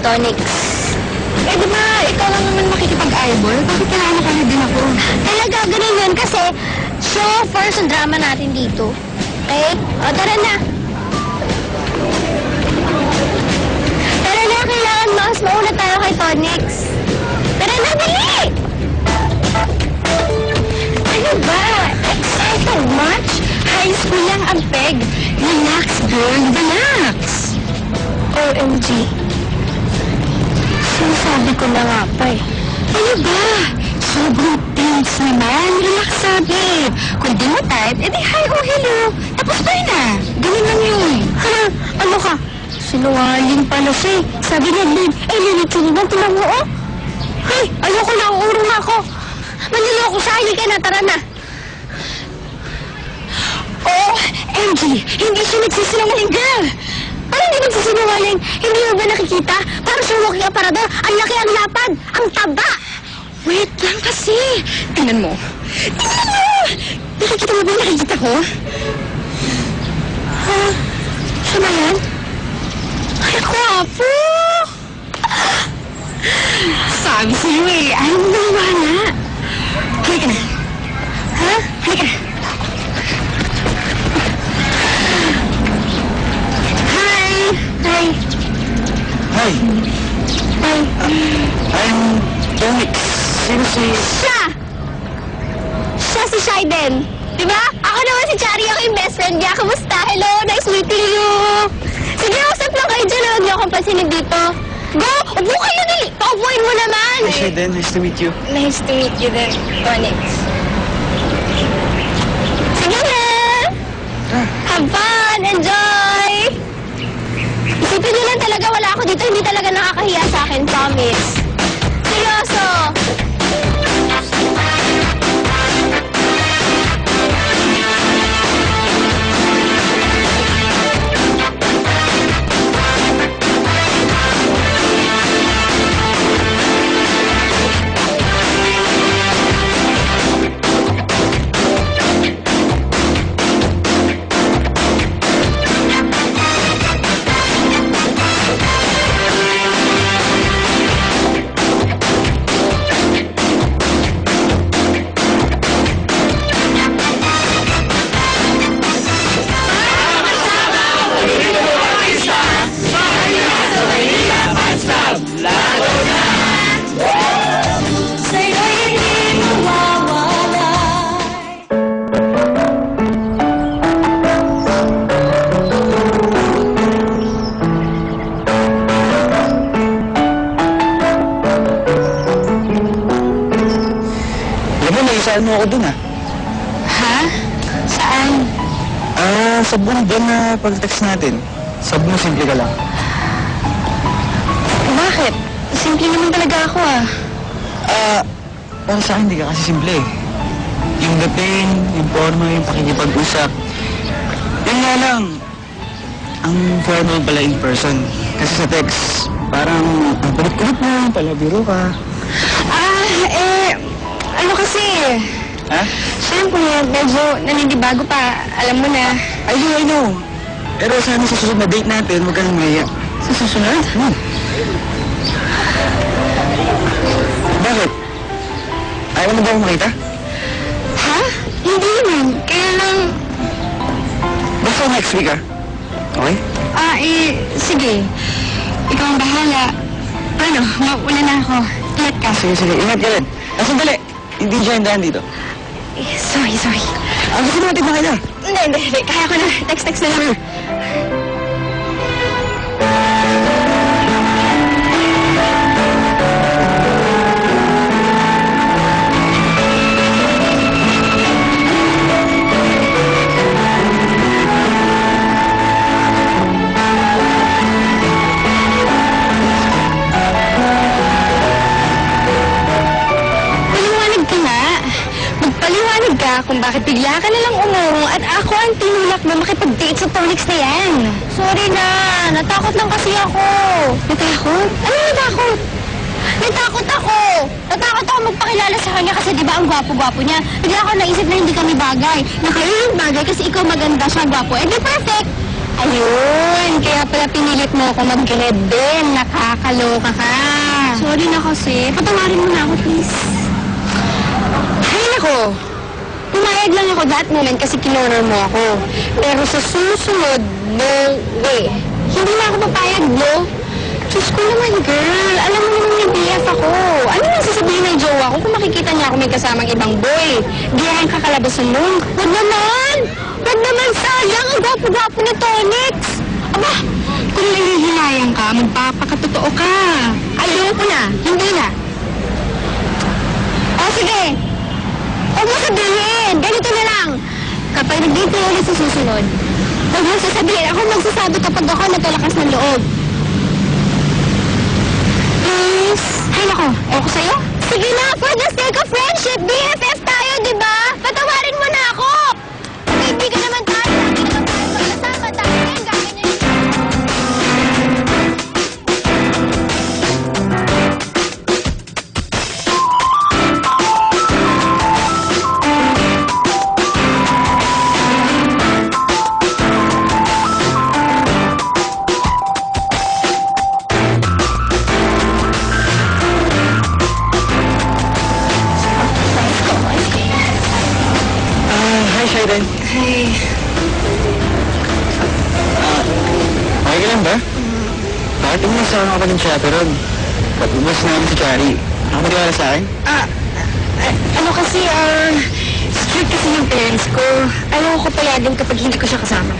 tonics. Eh, di ba, ikaw lang naman makikipag-eyeball? Bakit kailangan ka na din ako? Talaga, ganun yun kasi show first ang drama natin dito. Okay? O, tara na. Tara na, kailangan mas mauna tayo kay tonics. Tara na, dali! Ano ba? Excited much? High school lang ang peg. Relax, girl. Relax. OMG. Sinasabi ko na nga pa eh. Ano ba? Sobrang tense naman. Relax, sabi. Kung di mo type, edi hi o hello. Tapos pa na. Ganun lang yun. Ha? Ano ka? Sinungaling pala siya eh. Sabi niya, babe, lilitsin mo, tinan mo, oh. Ay, ayoko na, uurong ako. Manliloko siya, halika na, tara na. Oh, MG, hindi siya nagsisinungaling, girl. Parang hindi nagsisinungaling. Hindi mo ba nakikita? Parang siya walking aparador. Ang laki, ang lapad, ang taba. Wait lang kasi. Tingnan mo. Tingnan mo! Nakikita mo ba yung nakikita ko? Ha? Siya ba yan? Ay, kwapo! Sabi sa'yo eh, ayaw mo na wala. Halika na. Ha? Halika na. Hi! Hi. Hi, Hi. I'm Tonic. Sino si... Siya! Siya si Shaiden. Diba? Ako naman si Chari, ako yung best friend niya. Kamusta? Hello, nice meeting you. Sige, usap lang kayo dyan. Huwag niyo akong pansinin dito. Go! Upo kayo, dali! Paupuin mo naman! Hi, Shaden. Nice to meet you. Nice to meet you din, Tonix. Sige na! Have fun! Enjoy! Isipin niyo lang talaga wala ako dito. Hindi talaga nakakahiya sa akin, promise. Seryoso! Saan mo ako dun, ah? Ha? Saan? Sa buong buwan na pag-text natin. Sabi mo, simple ka lang. Bakit? Simple naman talaga ako ah. Para sa akin, hindi ka kasi simple eh. Yung dating, yung forma, yung pakikipag-usap. Yun nga lang, ang formal pala in person. Kasi sa text, parang ang kulit-kulit mo, palabiro ka. Ano kasi? Ha? Siyempre, medyo naninibago pa. Alam mo na. I know. Pero sana sa susunod na date natin, huwag ka nang mahiya. Sa susunod? Bakit? Ayaw mo ba akong makita? Ha? Hindi naman. Kaya lang... Basta next week, ah. Okay? Sige. Ikaw ang bahala. Ano, mauna na ako. Ingat ka. Sige. Ingat ka rin. Sandali. Hindi siya hindahan dito. Sorry. Gusto mo natin makita? Hindi. Kaya ko na. Text na lang. Kung bakit bigla ka nalang umurong at ako ang tinulak mo makipag-date sa tonics na yan. Sorry na. Natakot lang kasi ako. Natakot? Ano natakot? Natakot ako. Natakot ako magpakilala sa kanya kasi di ba ang gwapo-gwapo niya. Bigla ako naisip na hindi kami bagay. Na kayo yung bagay kasi ikaw maganda siya, gwapo. Eh di perfect. Ayun, kaya pala pinilit mo ako mag-grade din. Nakakaloka ka. Sorry na kasi. Patawarin mo na ako, please. Ay, nako. Pumayag lang ako that moment kasi kinorner mo ako. Pero sa susunod, no way. Hindi na ako papayag, no? Diyos ko naman, girl. Alam mo naman yung BF ako. Ano nang sasabihin ng jowa ko kung makikita niya ako may kasamang ibang boy? Biyahin kakalabasan mo. Huwag naman! Huwag naman, sayang. Ang gwapo-gwapo ni Tonix. Aba, kung nangihinayang ka, magpapakatotoo ka. Ayoko na. Hindi na. O, sige. Huwag mo sabihin. Ganito na lang. Kapag nag-date tayo ulit sa susunod, huwag mo sasabihin. Ako magsasabi kapag ako natulakas ng loob. Please? Ay, nako. Ewan ko sa'yo? Sige na, for the sake of friendship, BFF tayo, di ba? Patawarin mo na ako. Kaibigan naman tayo. Lagi naman tayo magkasama. Tayo ngayon, gawin niyo yun. Hi, Shaiden. Ay, Okay ka lang ba? Bakit umas ako ka pa ng chaperon? Ba't umas namin si Chari? Nakapatiwala sa akin? ano kasi, strict kasi yung parents ko. Ayaw ko palaging kapag hindi ko siya kasama.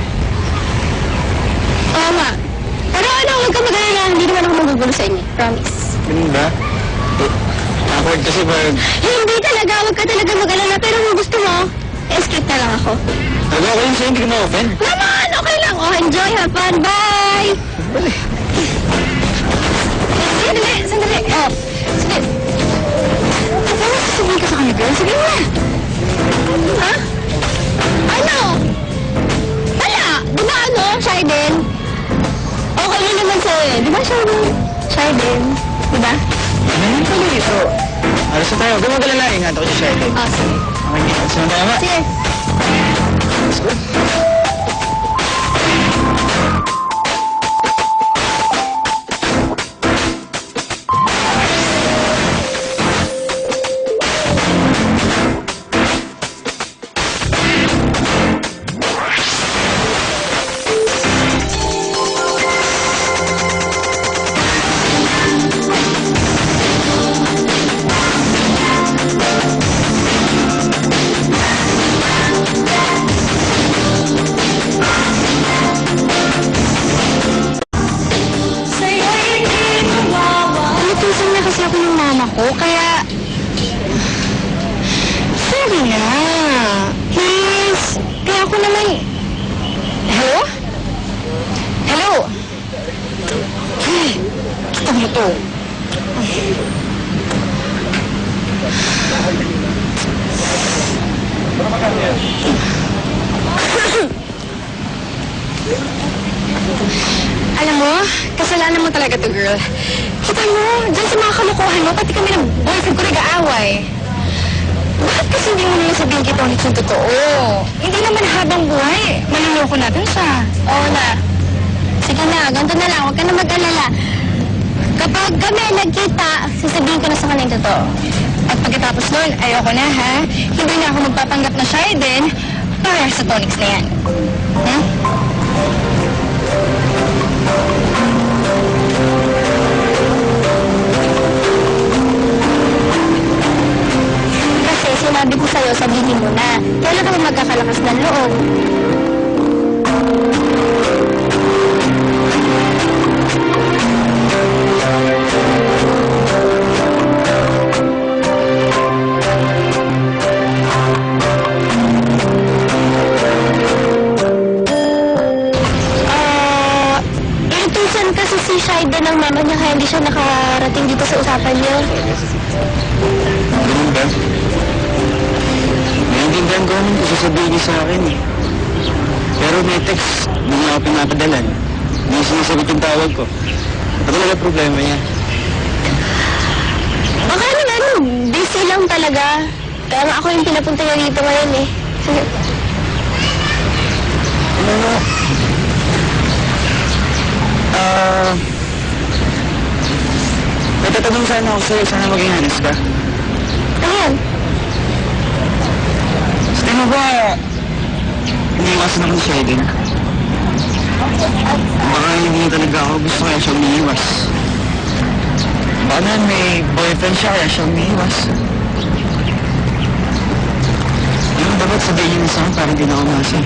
Oo nga. Pero ano, huwag ka mag-alala. Hindi naman ako magugulo sa inyo. Promise. Ganun ba? Awkward kasi pag... Hindi talaga. Huwag ka talaga mag-alala. Pero kung gusto mo, escape na lang ako. Okay lang sa'yo, hindi ka na-offend. Naman! Okay lang. Oh, enjoy. Have fun. Bye! Sandali. Sandali. Oh, sige. Ano sasabihin ka sa kanya, girl? Sige na. Ha? Ano? Wala. Di ba ano, Shaiden? Okay na naman sa'yo eh. Di ba, Shaiden? Shaiden. Di ba? Ano yun pala ito? Alas na tayo. Huwag ka mag-alala. Ingat ako si Shaiden. Oh, sige. Okay, ingat. Saan tayo ba? Sige. Let's go. Inutusan na kasi ako ng mama ko, kaya... Sorry na. Please. Kaya ako naman... Hello? Hello? Ay, kita mo to. Alam mo, kasalanan mo talaga to, girl. Kita mo, dyan sa mga kalukuhan mo, pati kami ng boyfriend ko nag-aaway. Bakit kasi hindi mo nila sabihin kay Tonix yung totoo? Hindi naman habang buhay, manluloko natin siya. Oo na. Sige na, ganito na lang, huwag ka na mag-alala. Kapag kami nagkita, sasabihin ko na sa kanya yung totoo. At pagkatapos nun, ayoko na ha. Hindi na ako magpapanggap na siya din para sa Tonix na yan. Hmm? Kasi sinabi ko sa'yo, sabihin mo na. Kailan kami magkakalakas ng loob? Inutusan kasi si Shaiden ng mama niya kaya hindi siya nakarating dito sa usapan niyo. Ganun ba? Naiintindihan ko naman kung sasabihin niya sa akin eh. Pero may text, hindi niya ako pinapadalan. Hindi niya sinasagot yung tawag ko. Ito talaga problema niya. Baka naman, busy lang talaga. Kaya nga ako yung pinapunta niya dito ngayon eh. Ano na? May tatanong sana ako sa'yo. Sana maging honest ka. Ayan. Sa tingin mo ba, iniiwasan ako ni Shaiden? Baka hindi talaga ako gusto kaya siya umiiwas. Baka naman may boyfriend siya kaya siya umiiwas. Yung dapat sabihin niya sa akin parang di na ako umasa.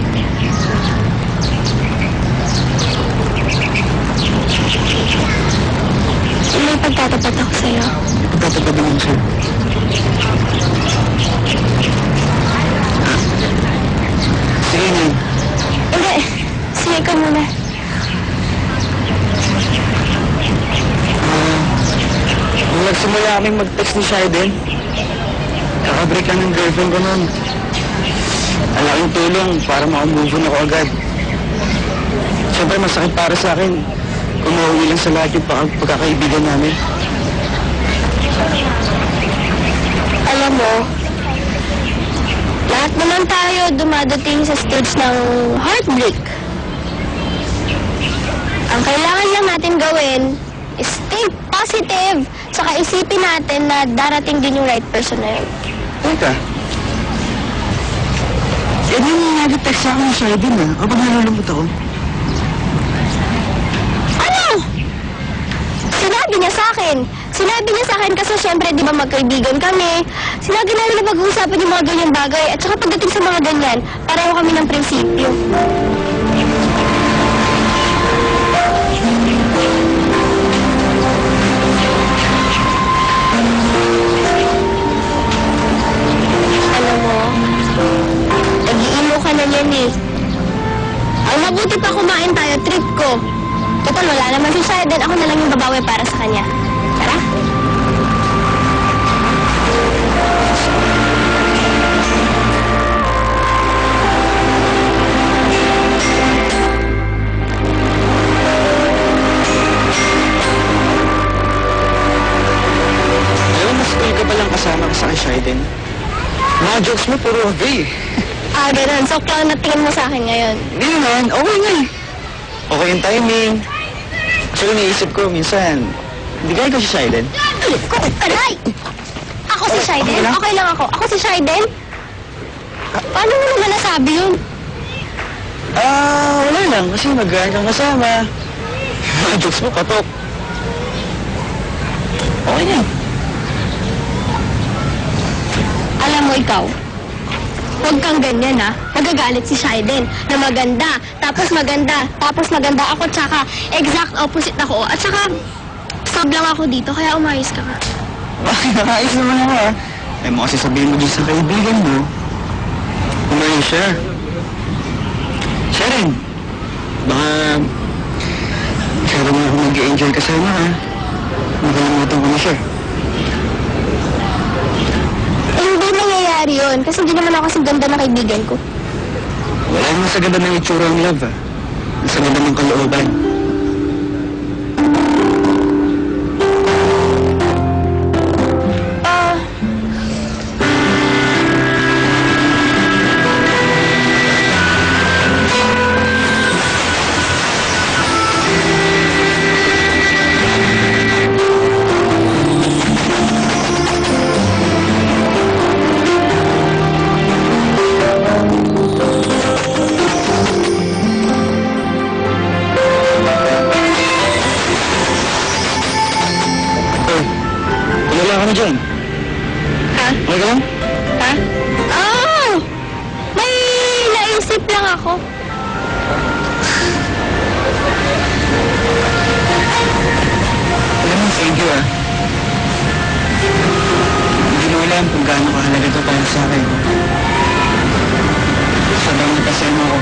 May pagtatapat ako sa'yo. Pagkatapat naman siya. Sige na. Hindi. Sige ka muna. Nung nagsimula kaming mag-text ni Shaiden, kakabreak lang ng girlfriend ko nun. Ang laking tulong para makamove on ako agad. Siyempre masakit para sa akin kung mauwi lang sa lahat yung pagkakaibigan namin. Alam mo, lahat naman tayo dumadating sa stage ng heartbreak. Ang kailangan lang natin gawin is stay positive, saka isipin natin na darating din yung right person na yun. Teka. Yan yung nag-text sa akin ni Shaiden O ba nalulungkot ako? Ano? Sinabi niya sa akin. Sinabi niya sa akin kasi syempre di ba magkaibigan kami. Sinabi namin na pag-uusapan yung mga ganyang bagay. At saka pagdating sa mga ganyan, pareho kami ng prinsipyo. Alam mo, nag-iimo ka na yan eh. Ang mabuti pa kumain tayo, treat ko. Total, wala naman si Shaiden. Ako na lang yung babawi para sa kanya. Tara. Alam mo, school ka palang kasama ka sa kay Shaiden. Mga jokes mo puro okay. Ah, ganun. So, clown na tingin mo sa akin ngayon. Hindi naman, okay nga eh. Okay yung timing. Actually, naisip ko minsan, hindi ka ikaw si Shaiden. Aray! Ako si Shaiden? okay lang? Okay lang ako. Ako si Shaiden? Paano mo naman nasabi yun? Wala lang. Kasi mag-gaan kang kasama. Mga jokes mo, patok. Okay na. Alam mo ikaw, huwag kang ganyan ha. Magagalit si Shaiden na maganda, tapos maganda, tapos maganda ako, tsaka exact opposite ako. At tsaka, sub lang ako dito, kaya umayos ka nga. Bakit nakaayos naman ako Ay mo kasi sabihin mo dyan sa kaibigan mo. Umayos siya. Siya rin. Baka masyado na ako mag-enjoy kasama Nakalimutan ko na siya. Hindi nangyayari yun, kasi hindi naman ako kasing ganda na kaibigan ko. Wala naman sa ganda ng itsura ang love Sa ganda ng kalooban. Wala ka na dyan. Ha? Okay ka lang? Ha? Oh! May naisip lang ako. Alam mo, thank you Hindi mo alam kung gaano kahalaga ito para sa akin. Sobrang napasaya ako.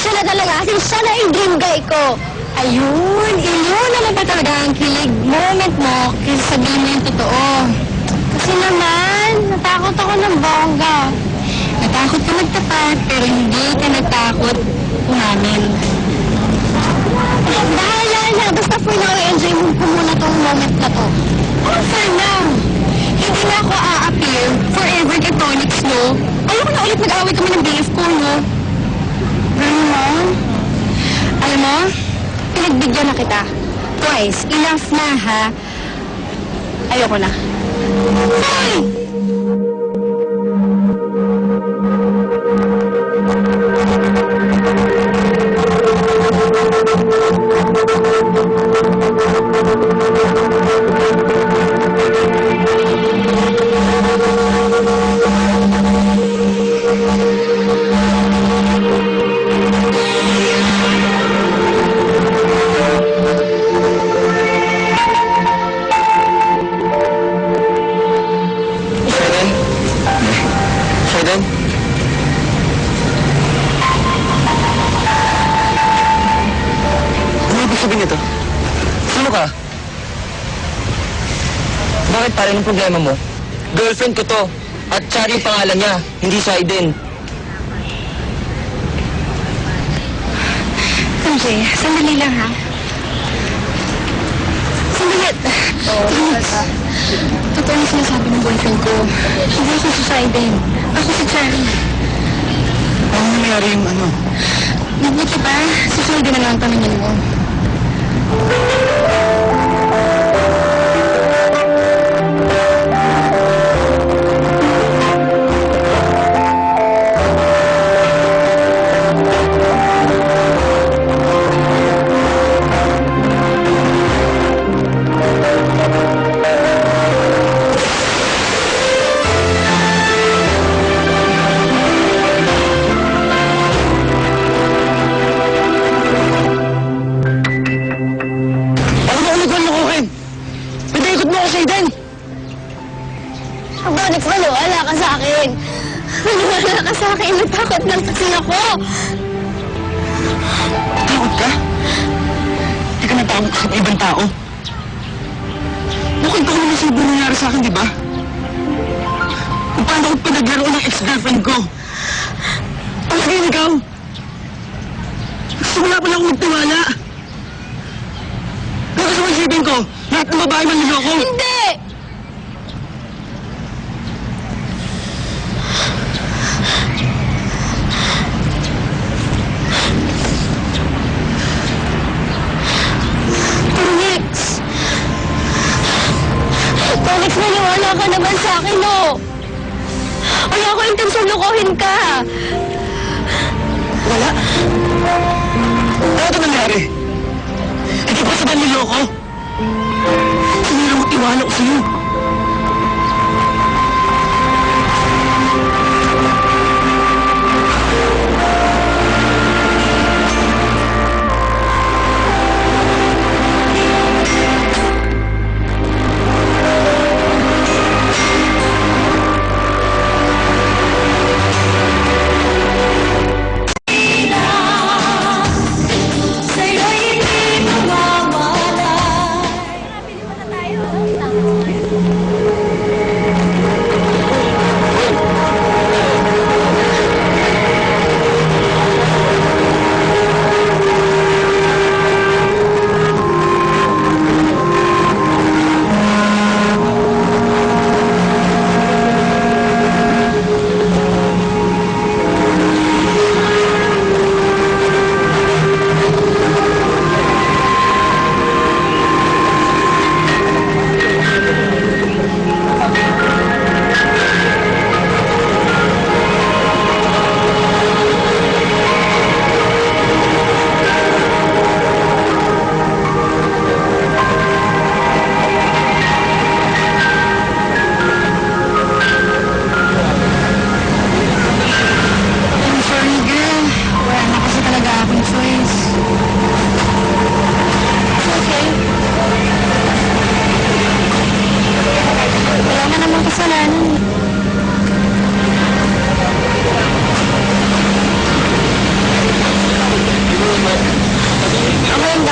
Siya na talaga, kasi siya na yung dream guy ko. Ayun, iyon naman ba talaga ang kilig moment mo kasi sabihin mo yung totoo. Kasi naman, natakot ako ng bongga. Natakot Takot ka magtapat, pero hindi ka natakot umamin. Bahala na. Basta for now, enjoy mo ko muna tong moment na to. Oh, for now, hindi na ako a-appear forever kay Tonix, no? Ayoko na ulit nag-away kami ng BF ko, no? Ganun mo? Alam mo, pinagbigyan na kita. Twice, enough na, ha? Ayoko na. Hoy! Shaden? Shaden? Ano ibig sabihin nito? Sino ka? Bakit pare ng problema mo? Girlfriend ko to. At Chari yung pangalan niya, hindi Shaden. MJ, sandali lang, ha? Sandali. Tonix, totoo na sinasabi ng boyfriend ko. Hindi ako si Shaiden. Ako si Cherry. Ano nangyari yung ano? Mabuti ba? Si Shaiden na lang ang pamilya mo. Ako na ulit mo kukin! Pinaikot mo ako, Shaden! Tonix, wala ka sa akin. Wala ka sa akin. Natakot lang kasi ako. Takot ka? Hindi ka natakot sa ibang tao. Nakwento ko naman sa iba nangyari sa akin, di ba? Kung paano ako pinaglaro ng ex-girlfriend ko. Palagay ikaw. Simula pa lang ako magtiwala. Pero sa isipin ko, lahat ng babae manliloko. Hindi! Tonix! Tonix, maniwala ka naman sa akin, no? Wala ko intensyon lukuhin ka. Wala. Ano ito nangyari? Hindi ba sa manliloko? Sinira mo tiwala ko sa'yo.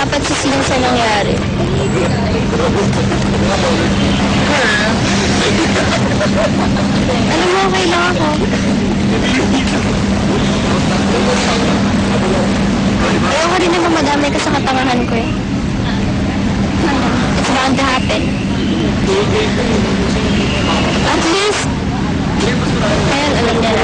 dapat sisihin sa nangyari. Alam mo, okay lang ako. Ayoko rin naman madamay ka sa katangahan ko eh. It's bound to happen. At least, ngayon alam niya na.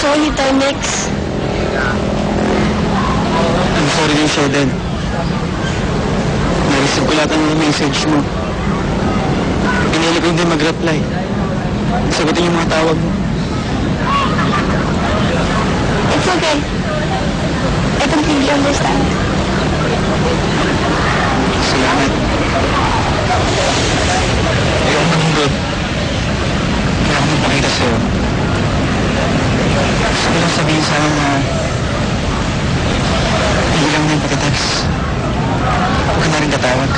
sorry, Timex. I'm sorry din, Sheldon. Na-receive ko lahat ng mga message mo. Pinili ko hindi mag-reply. Sagutin yung mga tawag mo. It's okay. I completely understand. Salamat. Ayaw ko manghirap. Kaya ako magpakita sa'yo. Gusto ko lang sabihin sana na hindi lang na yung pagkatapos. Huwag ka na rin tatawag.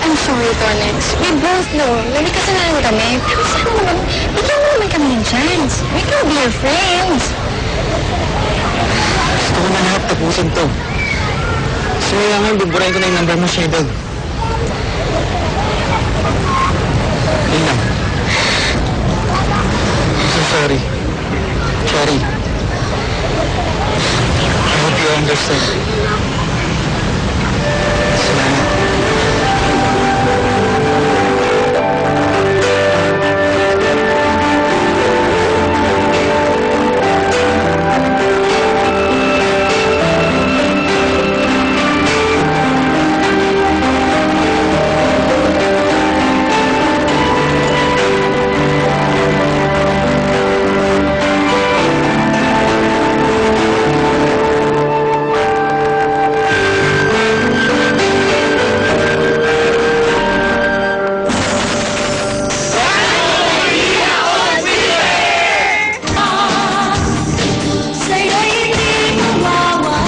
I'm sorry, Tonex. We both know na may kasalanan kami. Pero sana naman, bigyan mo naman kami ng chance. We can be your friends. Gusto ko na lahat tapusin to. So, kailangan buburahin ko na yung number mo, Shadow. Yun lang. I'm so sorry. Sorry. I hope you understand. Salamat.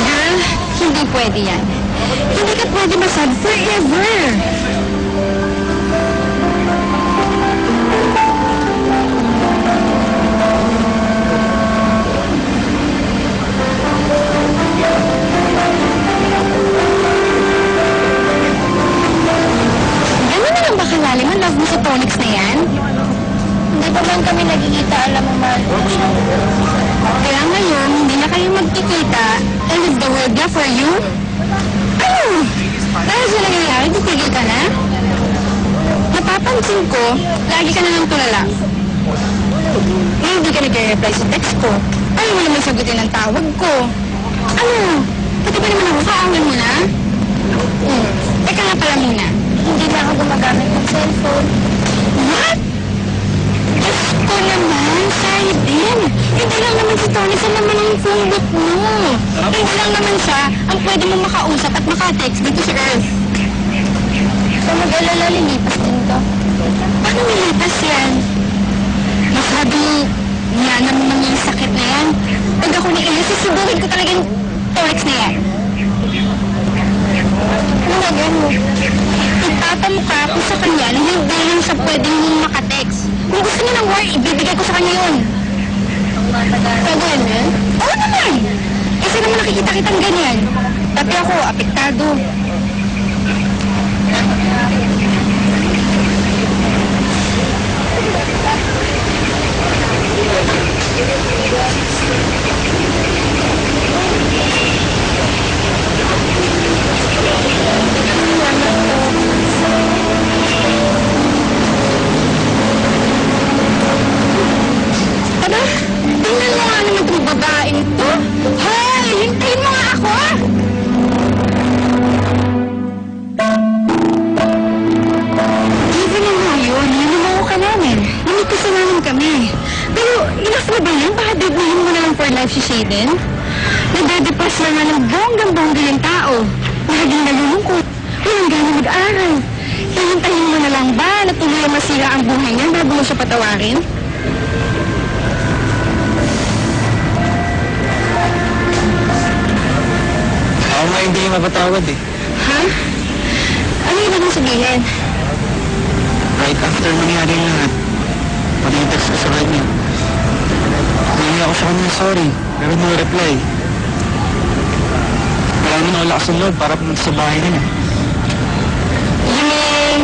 Girl, hindi pwede yan. Hindi ka pwede masad forever. Gano'n na lang ba kalalim ang love mo sa Tonix na yan? Hindi pa man kami nagkikita, alam mo, mahal ko siya. Kaya ngayon, hindi na kayo magkikita and if the world na for you? Ano? Dahil sa nangyayari, titigil ka na? Napapansin ko, lagi ka na lang tulala. Hindi ka nag-reply sa text ko. Ayaw mo naman sagutin ang tawag ko. Ano? Pati ba naman ako kaawin mo na? Teka nga pala muna. Hindi na ako gumagamit ng cellphone. What? Diyos ko naman, sorry din. Hindi lang naman si Tony, saan naman ang phone book mo? Hindi lang naman siya ang pwede mong makausap at makatext dito sa Earth. So mag-alala, lilipas din to. Paano nilipas yan? Masabi nga naman yung sakit na yan. Pag ako ni Elias, sisibuhin ko talaga yung Torex na yan. Ano na gano'n? Ipapamukha ko sa kanya na hindi lang siya pwedeng makatext. Kung gusto niya ng war, ibibigay ko sa kanya yun. Pwede yan, man? Oo naman! Kasi naman nakikita kitang ganyan. Tapi ako, apektado. Aba, tingnan mo nga naman itong babaeng to. Hoy, hintayin mo nga ako! Given na nga yun, nanumaw ka namin. Namikos na namin kami. Pero, enough na ba yan? Baka deadline mo na lang for life si Shaden? Nagdedepress na nga ng bonggang-bongga yung tao. Laging nalulungkot. Walang gana mag-aral. Hihintayin mo na lang ba na tuloy ang masira ang buhay niya bago mo siya patawarin? Ako nga hindi yung mapatawad eh. Ha? Ano yung ibig sabihin? Right after mangyari yung lahat, pag-text ko sa kanya. Hindi ako sa kanya sorry, pero no reply. Wala naman ako lakas ng loob para pumunta sa bahay nila. You mean...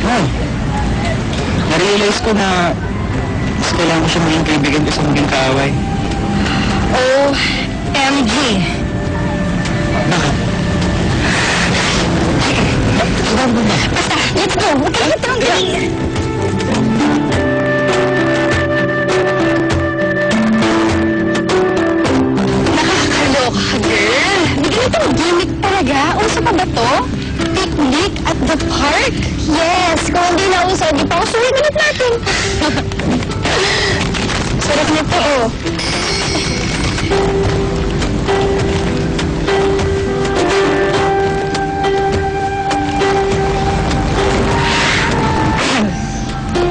Oh, na-realize ko na mas kailangan ko siya maging kaibigan ko sa maging kaaway. OMG. Bakit? Sabi mo ba? Basta, let's go. Huwag kang gatang. Nakakaloka ka, girl. Bigyan itong gimmick talaga. Uso pa ba to? Picnic at the park? Yes! Kung hindi na uso, di pa uso ulit natin. Sarap nito, oh.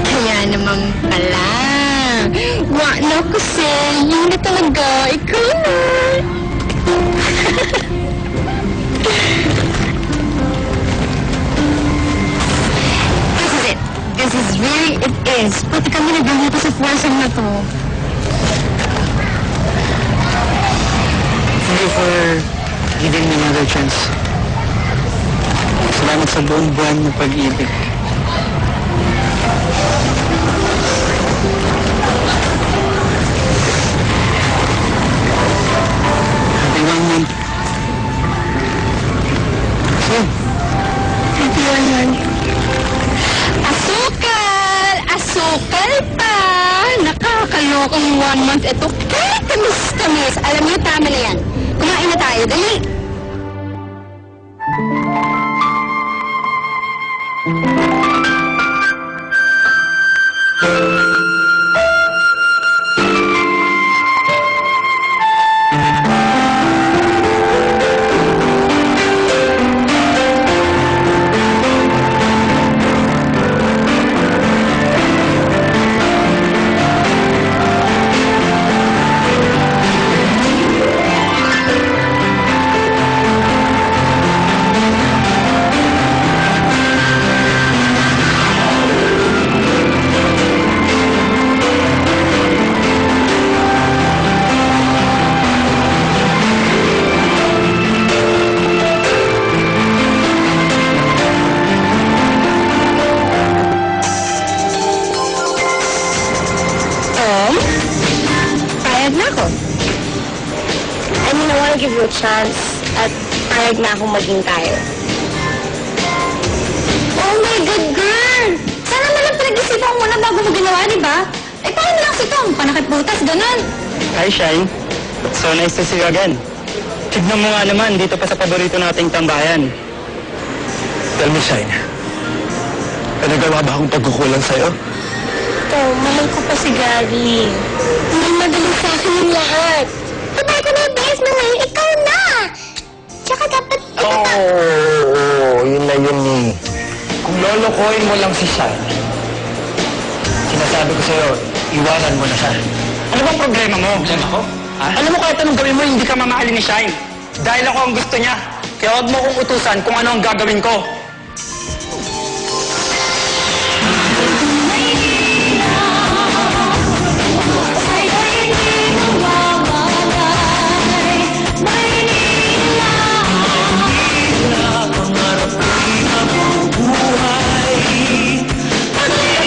Kaya naman pala. Wak na kasi. Yun na talaga. Ikaw na. Bes, pati kami nagdalito sa puwasang na to. Thank you for giving me another chance. Salamat sa buong buwan ng pag-ibig. Happy 1 month. So, Happy 1 month. Asukal! Asukal pa! Nakakalokong 1 month ito. Kahit kamis-kamis. Alam niyo, tama na yan. Kumain na tayo. Dali! Payag na ako. I mean, I wanna give you a chance at payag na akong maging tayo. Oh my God, girl! Sana naman pinag-isipan mo muna bago mo ginawa, di ba? Eh, paano lang si Tom? Panakit butas, ganun. hi Shine. So nice to see you again. Tignan mo nga naman, dito pa sa paborito nating tambayan. Tell me, Shine. Nagawa ba akong pagkukulang sa'yo? Ito, mahal ko pa si Gary. Hindi madali sa akin yung lahat. Sabay ko na yung best na ngayon, ikaw na! Tsaka dapat, Yun na yun eh. Kung lolokohin mo lang si Shine, sinasabi ko sa'yo, iwanan mo na siya. Ano bang problema mo? Diyan ako? Alam mo kahit anong gawin mo, hindi ka mamahalin ni Shine. Dahil ako ang gusto niya. Kaya huwag mo kong utusan kung ano ang gagawin ko.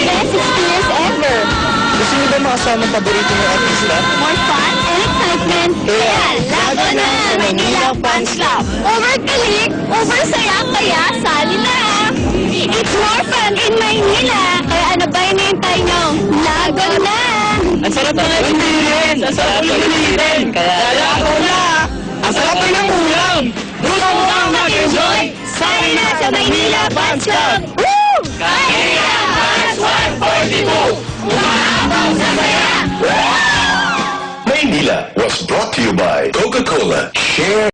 best experience ever. Gusto niyo ba makasama ang paborito niyo artista? More fun and excitement. Kaya, lago na! Manila Fans Club. Over kalik, over saya, kaya sali na! It's more fun in Manila. Kaya ano ba hinihintay nyo? Lago na! Ang sarap na ulitin! Ang sarap na ulitin! Kaya ako na! Ang sarap na ng ulam! Gusto mo bang mag-enjoy? Sali na sa Manila Fans Club! Woo! Manila Fans 142! Umahabaw sa saya! Maynila was brought to you by Coca-Cola. Share